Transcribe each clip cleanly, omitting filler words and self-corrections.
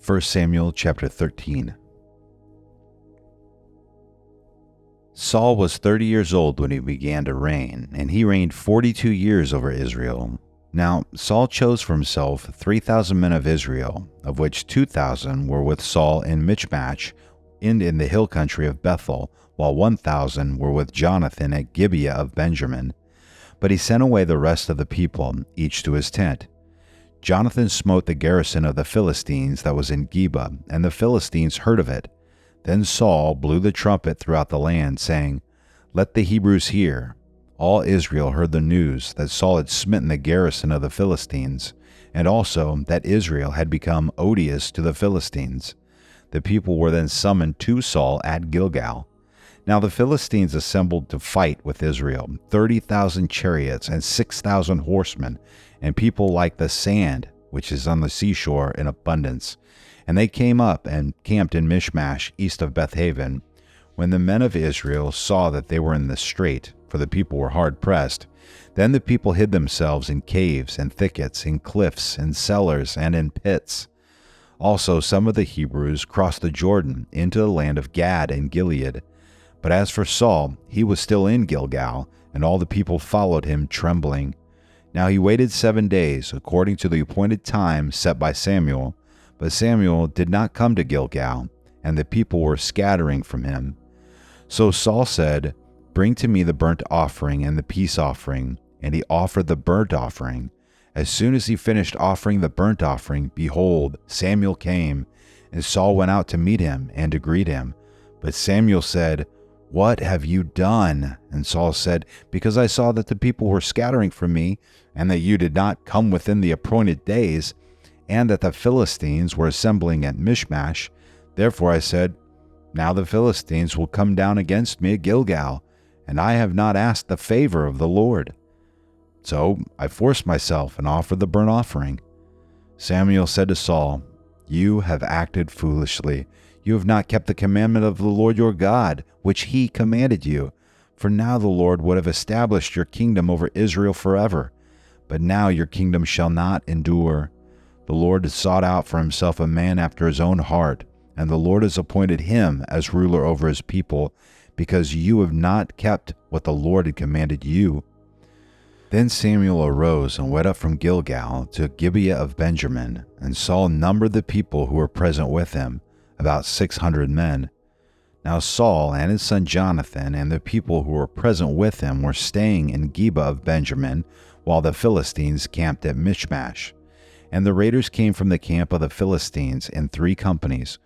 1 Samuel chapter 13. Saul was 30 years old when he began to reign, and he reigned 42 years over Israel. Now Saul chose for himself 3,000 men of Israel, of which 2,000 were with Saul in Michmash and in the hill country of Bethel, while 1,000 were with Jonathan at Gibeah of Benjamin. But he sent away the rest of the people, each to his tent. Jonathan smote the garrison of the Philistines that was in Geba, and the Philistines heard of it. Then Saul blew the trumpet throughout the land, saying, "Let the Hebrews hear." All Israel heard the news that Saul had smitten the garrison of the Philistines, and also that Israel had become odious to the Philistines. The people were then summoned to Saul at Gilgal. Now the Philistines assembled to fight with Israel, 30,000 chariots and 6,000 horsemen, and people like the sand which is on the seashore in abundance. And they came up and camped in Michmash, east of Bethaven. When the men of Israel saw that they were in the strait, for the people were hard pressed, then the people hid themselves in caves and thickets, in cliffs, in cellars, and in pits. Also some of the Hebrews crossed the Jordan into the land of Gad and Gilead. But as for Saul, he was still in Gilgal, and all the people followed him trembling. Now he waited 7 days, according to the appointed time set by Samuel. But Samuel did not come to Gilgal, and the people were scattering from him. So Saul said, "Bring to me the burnt offering and the peace offering." And he offered the burnt offering. As soon as he finished offering the burnt offering, behold, Samuel came, and Saul went out to meet him and to greet him. But Samuel said, "What have you done?" And Saul said, "Because I saw that the people were scattering from me, and that you did not come within the appointed days, and that the Philistines were assembling at Michmash. Therefore I said, now the Philistines will come down against me at Gilgal, and I have not asked the favor of the Lord." So I forced myself and offered the burnt offering. Samuel said to Saul, "You have acted foolishly. You have not kept the commandment of the Lord your God, which he commanded you. For now the Lord would have established your kingdom over Israel forever. But now your kingdom shall not endure. The Lord has sought out for himself a man after his own heart, and the Lord has appointed him as ruler over his people, because you have not kept what the Lord had commanded you." Then Samuel arose and went up from Gilgal to Gibeah of Benjamin, and Saul numbered the people who were present with him, about 600 men. Now Saul and his son Jonathan and the people who were present with him were staying in Gibeah of Benjamin, while the Philistines camped at Michmash. And the raiders came from the camp of the Philistines in 3 companies.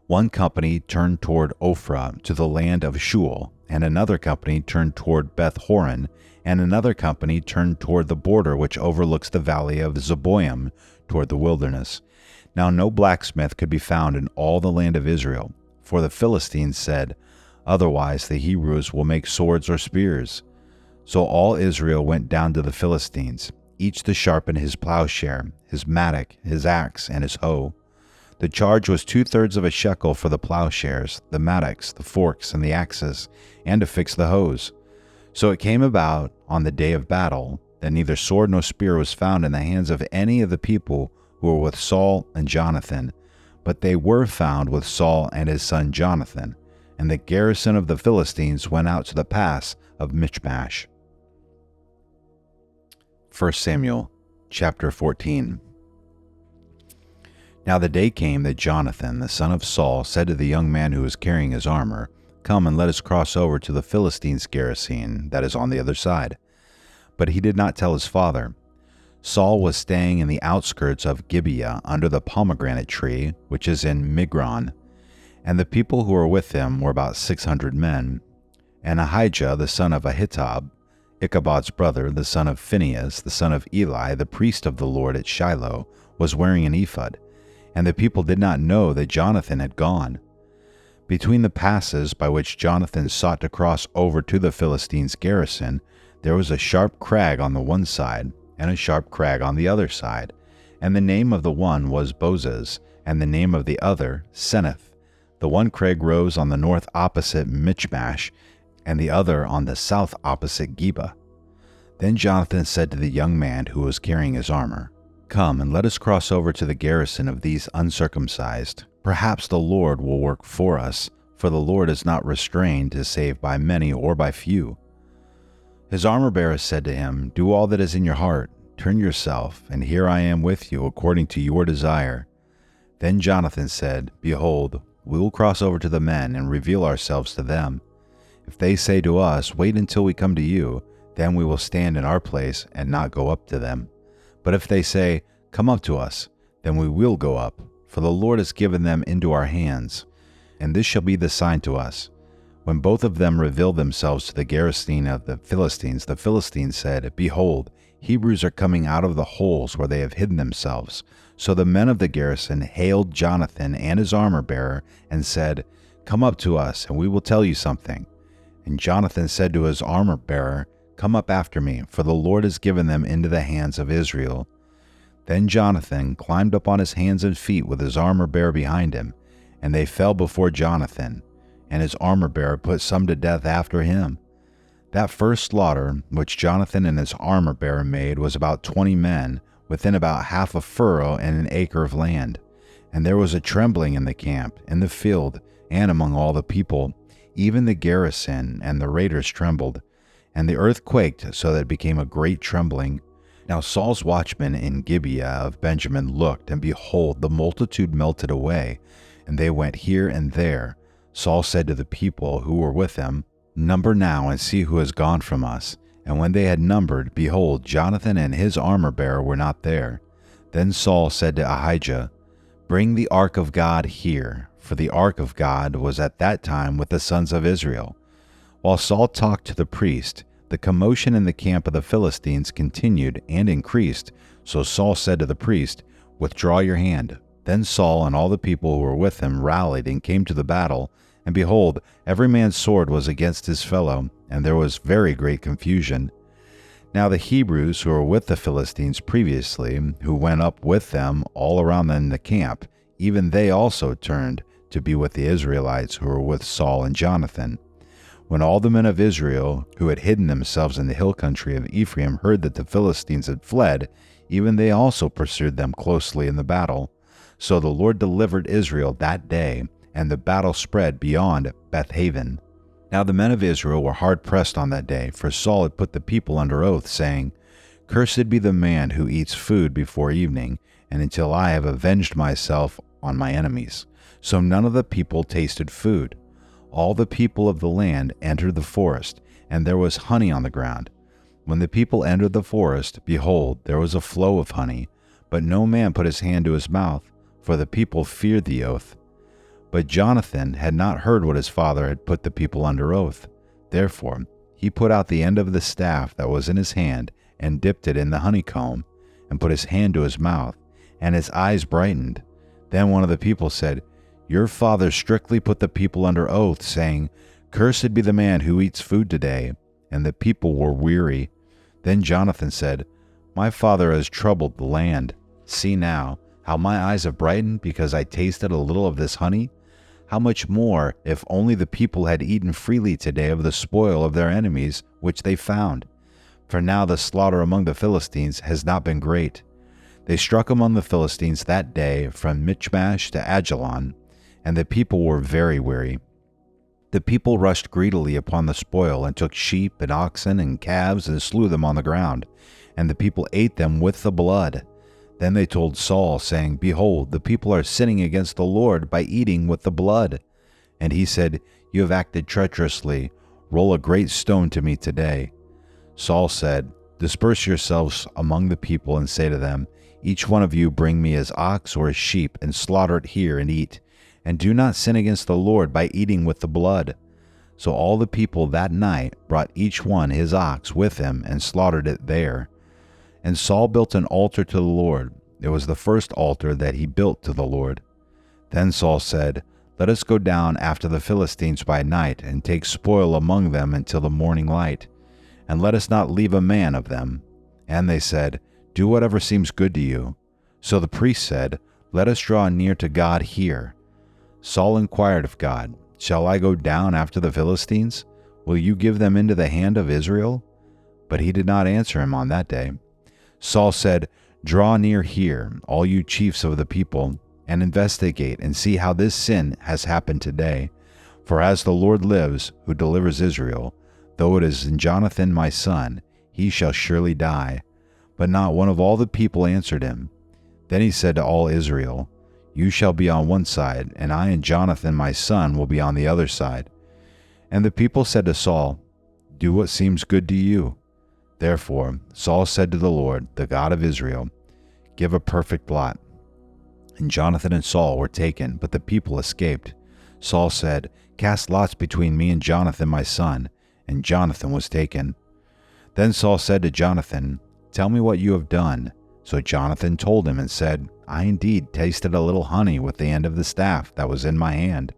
One company turned toward Ophrah to the land of Shual, and another company turned toward Beth Horon, and another company turned toward the border which overlooks the valley of Zeboim, toward the wilderness. Now no blacksmith could be found in all the land of Israel, for the Philistines said, "Otherwise the Hebrews will make swords or spears." So all Israel went down to the Philistines, each to sharpen his plowshare, his mattock, his axe, and his hoe. The charge was 2/3 of a shekel for the plowshares, the mattocks, the forks, and the axes, and to fix the hoes. So it came about on the day of battle that neither sword nor spear was found in the hands of any of the people who were with Saul and Jonathan, but they were found with Saul and his son Jonathan, and the garrison of the Philistines went out to the pass of Michmash. 1 Samuel chapter 14. Now the day came that Jonathan, the son of Saul, said to the young man who was carrying his armor, "Come and let us cross over to the Philistines' garrison that is on the other side." But he did not tell his father. Saul was staying in the outskirts of Gibeah under the pomegranate tree, which is in Migron, and the people who were with him were about 600 men. And Ahijah, the son of Ahitub, Ichabod's brother, the son of Phinehas, the son of Eli, the priest of the Lord at Shiloh, was wearing an ephod, and the people did not know that Jonathan had gone. Between the passes by which Jonathan sought to cross over to the Philistines' garrison, there was a sharp crag on the one side, and a sharp crag on the other side, and the name of the one was Bozez, and the name of the other Seneth. The one crag rose on the north opposite Michmash, and the other on the south opposite Geba. Then Jonathan said to the young man who was carrying his armor, Come and let us cross over to the garrison of these uncircumcised. Perhaps the Lord will work for us, for the Lord is not restrained to save by many or by few. His armor-bearer said to him, Do all that is in your heart. Turn yourself, and here I am with you according to your desire. Then Jonathan said, Behold, we will cross over to the men and reveal ourselves to them. If they say to us, Wait until we come to you, then we will stand in our place and not go up to them. But if they say, Come up to us, then we will go up, for the Lord has given them into our hands. And this shall be the sign to us. When both of them revealed themselves to the garrison of the Philistines said, Behold, Hebrews are coming out of the holes where they have hidden themselves. So the men of the garrison hailed Jonathan and his armor-bearer and said, Come up to us, and we will tell you something. And Jonathan said to his armor-bearer, Come up after me, for the Lord has given them into the hands of Israel. Then Jonathan climbed up on his hands and feet with his armor-bearer behind him, and they fell before Jonathan, and his armor-bearer put some to death after him. That first slaughter which Jonathan and his armor-bearer made was about 20 men, within about half a furrow and an acre of land. And there was a trembling in the camp, in the field, and among all the people. Even the garrison and the raiders trembled. And the earth quaked, so that it became a great trembling. Now Saul's watchmen in Gibeah of Benjamin looked, and behold, the multitude melted away, and they went here and there. Saul said to the people who were with him, Number now, and see who has gone from us. And when they had numbered, behold, Jonathan and his armor-bearer were not there. Then Saul said to Ahijah, Bring the ark of God here, for the ark of God was at that time with the sons of Israel. While Saul talked to the priest, the commotion in the camp of the Philistines continued and increased. So Saul said to the priest, Withdraw your hand. Then Saul and all the people who were with him rallied and came to the battle. And behold, every man's sword was against his fellow, and there was very great confusion. Now the Hebrews who were with the Philistines previously, who went up with them all around in the camp, even they also turned to be with the Israelites who were with Saul and Jonathan. When all the men of Israel who had hidden themselves in the hill country of Ephraim heard that the Philistines had fled, even they also pursued them closely in the battle. So the Lord delivered Israel that day, and the battle spread beyond Bethaven. Now the men of Israel were hard pressed on that day, for Saul had put the people under oath, saying, Cursed be the man who eats food before evening, and until I have avenged myself on my enemies. So none of the people tasted food. All the people of the land entered the forest, and there was honey on the ground. When the people entered the forest, behold, there was a flow of honey, but no man put his hand to his mouth, for the people feared the oath. But Jonathan had not heard what his father had put the people under oath. Therefore he put out the end of the staff that was in his hand, and dipped it in the honeycomb, and put his hand to his mouth, and his eyes brightened. Then one of the people said, Your father strictly put the people under oath, saying, Cursed be the man who eats food today. And the people were weary. Then Jonathan said, My father has troubled the land. See now, how my eyes have brightened because I tasted a little of this honey? How much more if only the people had eaten freely today of the spoil of their enemies which they found? For now the slaughter among the Philistines has not been great. They struck among the Philistines that day from Michmash to Ajalon, and the people were very weary. The people rushed greedily upon the spoil, and took sheep and oxen and calves, and slew them on the ground, and the people ate them with the blood. Then they told Saul, saying, Behold, the people are sinning against the Lord by eating with the blood. And he said, You have acted treacherously. Roll a great stone to me today. Saul said, Disperse yourselves among the people, and say to them, Each one of you bring me his ox or his sheep, and slaughter it here and eat. And do not sin against the Lord by eating with the blood. So all the people that night brought each one his ox with him, and slaughtered it there. And Saul built an altar to the Lord. It was the first altar that he built to the Lord. Then Saul said, Let us go down after the Philistines by night, and take spoil among them until the morning light. And let us not leave a man of them. And they said, Do whatever seems good to you. So the priest said, Let us draw near to God here. Saul inquired of God, Shall I go down after the Philistines? Will you give them into the hand of Israel? But he did not answer him on that day. Saul said, Draw near here, all you chiefs of the people, and investigate and see how this sin has happened today. For as the Lord lives, who delivers Israel, though it is in Jonathan my son, he shall surely die. But not one of all the people answered him. Then he said to all Israel, You shall be on one side, and I and Jonathan my son will be on the other side. And the people said to Saul, Do what seems good to you. Therefore Saul said to the Lord, the God of Israel, Give a perfect lot. And Jonathan and Saul were taken, but the people escaped. Saul said, Cast lots between me and Jonathan my son. And Jonathan was taken. Then Saul said to Jonathan, Tell me what you have done. So Jonathan told him and said, I indeed tasted a little honey with the end of the staff that was in my hand.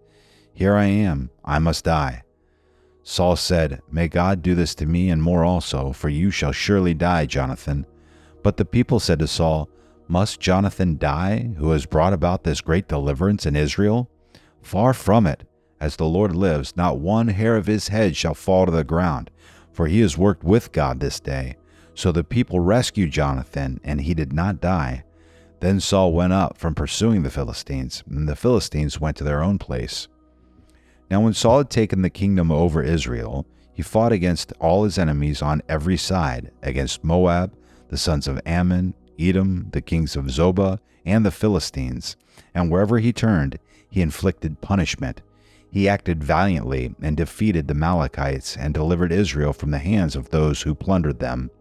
Here I am, I must die. Saul said, May God do this to me and more also, for you shall surely die, Jonathan. But the people said to Saul, Must Jonathan die, who has brought about this great deliverance in Israel? Far from it. As the Lord lives, not one hair of his head shall fall to the ground, for he has worked with God this day. So the people rescued Jonathan, and he did not die. Then Saul went up from pursuing the Philistines, and the Philistines went to their own place. Now when Saul had taken the kingdom over Israel, he fought against all his enemies on every side, against Moab, the sons of Ammon, Edom, the kings of Zobah, and the Philistines. And wherever he turned, he inflicted punishment. He acted valiantly and defeated the Amalekites and delivered Israel from the hands of those who plundered them.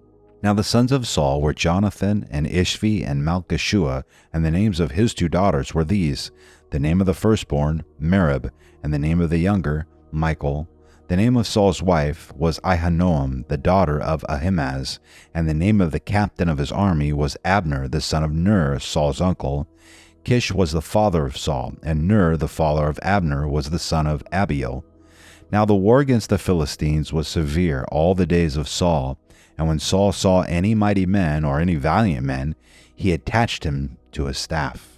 Now the sons of Saul were Jonathan and Ishvi and Malchishua, and the names of his 2 daughters were these: the name of the firstborn, Merib, and the name of the younger, Michal. The name of Saul's wife was Ahinoam, the daughter of Ahimaaz, and the name of the captain of his army was Abner, the son of Ner, Saul's uncle. Kish was the father of Saul, and Ner, the father of Abner, was the son of Abiel. Now the war against the Philistines was severe all the days of Saul, and when Saul saw any mighty men or any valiant men, he attached him to his staff.